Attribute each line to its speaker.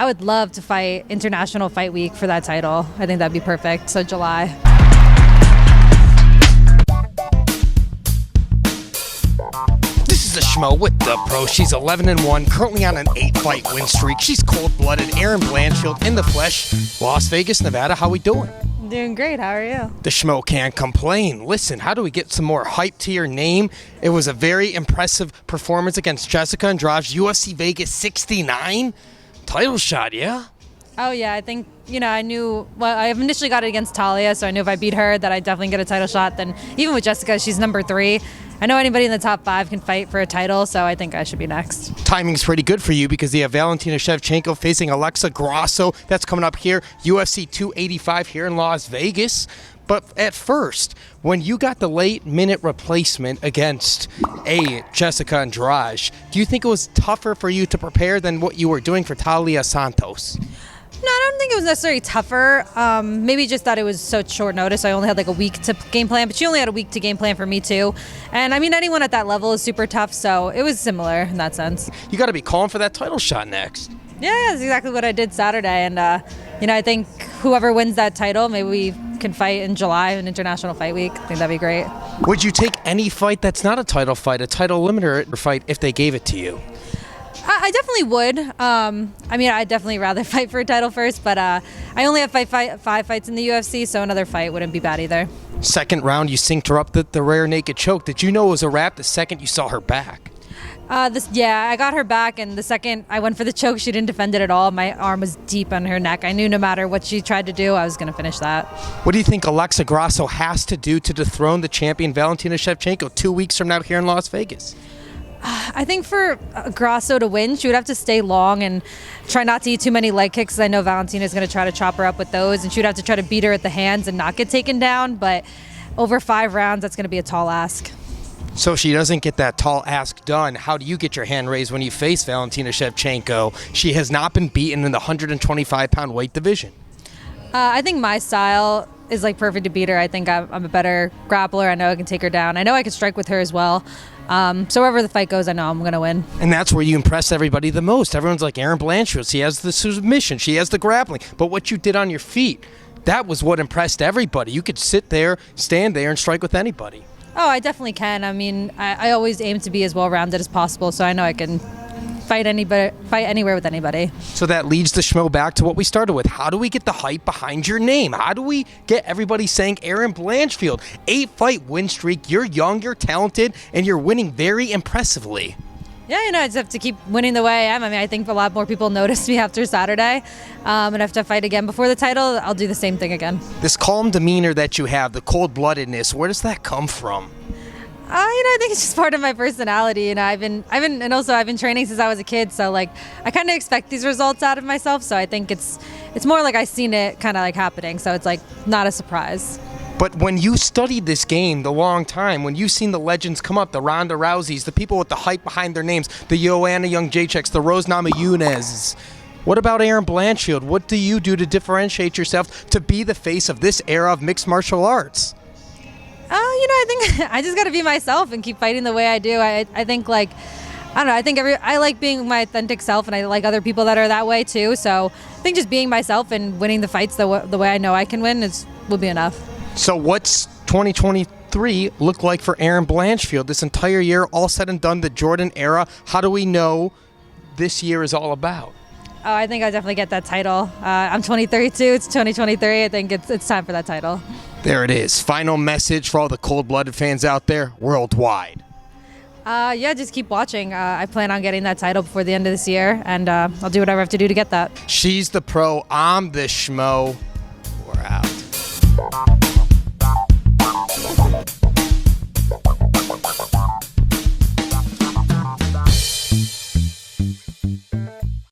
Speaker 1: I would love to fight International Fight Week for that title. I think that'd be perfect. So July.
Speaker 2: This is the Schmo with the Pro. She's 11-1, currently on an 8-fight win streak. She's cold-blooded. Erin Blanchfield in the flesh. Las Vegas, Nevada. How we doing?
Speaker 1: Doing great. How are you?
Speaker 2: The Schmo can't complain. Listen, how do we get some more hype to your name? It was a very impressive performance against Jessica Andrade, UFC Vegas 69. Title shot, yeah?
Speaker 1: Oh, yeah. I think, I knew, I initially got it against Talia, so I knew if I beat her that I'd definitely get a title shot. Then even with Jessica, she's number 3. I know anybody in the top 5 can fight for a title, so I think I should be next.
Speaker 2: Timing's pretty good for you because you have Valentina Shevchenko facing Alexa Grasso. That's coming up here, UFC 285 here in Las Vegas. But at first, when you got the late-minute replacement against Jessica Andrade, do you think it was tougher for you to prepare than what you were doing for Talia Santos?
Speaker 1: No, I don't think it was necessarily tougher. Maybe just that it was so short notice. I only had like a week to game plan, but she only had a week to game plan for me too. And I mean, anyone at that level is super tough, so it was similar in that sense.
Speaker 2: You got to be calling for that title shot next.
Speaker 1: Yeah, that's exactly what I did Saturday. And, I think whoever wins that title, maybe we can fight in July in International Fight Week. I think that'd be great.
Speaker 2: Would you take any fight that's not a title fight, a title eliminator fight, if they gave it to you?
Speaker 1: I definitely would. I'd definitely rather fight for a title first, but I only have 5 fights in the UFC, so another fight wouldn't be bad either.
Speaker 2: Second round, you synced her up the rare naked choke. Did you know it was a wrap the second you saw her back?
Speaker 1: I got her back, and the second I went for the choke, she didn't defend it at all. My arm was deep on her neck. I knew no matter what she tried to do, I was going to finish that.
Speaker 2: What do you think Alexa Grasso has to do to dethrone the champion Valentina Shevchenko 2 weeks from now here in Las Vegas?
Speaker 1: I think for Grasso to win, she would have to stay long and try not to eat too many leg kicks. I know Valentina is going to try to chop her up with those, and she would have to try to beat her at the hands and not get taken down. But over 5 rounds, that's going to be a tall ask.
Speaker 2: So if she doesn't get that tall ask done, how do you get your hand raised when you face Valentina Shevchenko? She has not been beaten in the 125-pound weight division.
Speaker 1: I think my style is like perfect to beat her. I think I'm a better grappler. I know I can take her down. I know I can strike with her as well. So wherever the fight goes, I know I'm going to win.
Speaker 2: And that's where you impress everybody the most. Everyone's like Erin Blanchfield. She has the submission. She has the grappling. But what you did on your feet, that was what impressed everybody. You could sit there, stand there, and strike with anybody.
Speaker 1: Oh, I definitely can. I mean, I always aim to be as well-rounded as possible, so I know I can fight anywhere with anybody.
Speaker 2: So that leads the Schmo back to what we started with. How do we get the hype behind your name? How do we get everybody saying Erin Blanchfield, 8-fight win streak, you're young, you're talented, and you're winning very impressively?
Speaker 1: Yeah, I just have to keep winning the way I am. I mean, I think a lot more people noticed me after Saturday, and if I fight again before the title, I'll do the same thing again.
Speaker 2: This calm demeanor that you have, the cold-bloodedness, where does that come from?
Speaker 1: I think it's just part of my personality. I've been training since I was a kid, so like I kind of expect these results out of myself. So I think it's more like I've seen it kind of like happening. So it's like not a surprise.
Speaker 2: But when you studied this game the long time, when you've seen the legends come up, the Ronda Rouseys, the people with the hype behind their names, the Joanna Jędrzejczyks, the Rose Namajunas, what about Erin Blanchfield? What do you do to differentiate yourself to be the face of this era of mixed martial arts?
Speaker 1: I think I just got to be myself and keep fighting the way I do. I think I don't know. I think I like being my authentic self, and I like other people that are that way too. So I think just being myself and winning the fights the way I know I can win will be enough.
Speaker 2: So what's 2023 look like for Erin Blanchfield? This entire year, all said and done, the Jordan era. How do we know this year is all about?
Speaker 1: Oh, I think I definitely get that title. I'm 23 too. It's 2023. I think it's time for that title.
Speaker 2: There it is. Final message for all the cold-blooded fans out there worldwide.
Speaker 1: Just keep watching. I plan on getting that title before the end of this year, and I'll do whatever I have to do to get that.
Speaker 2: She's the pro. I'm the Schmo.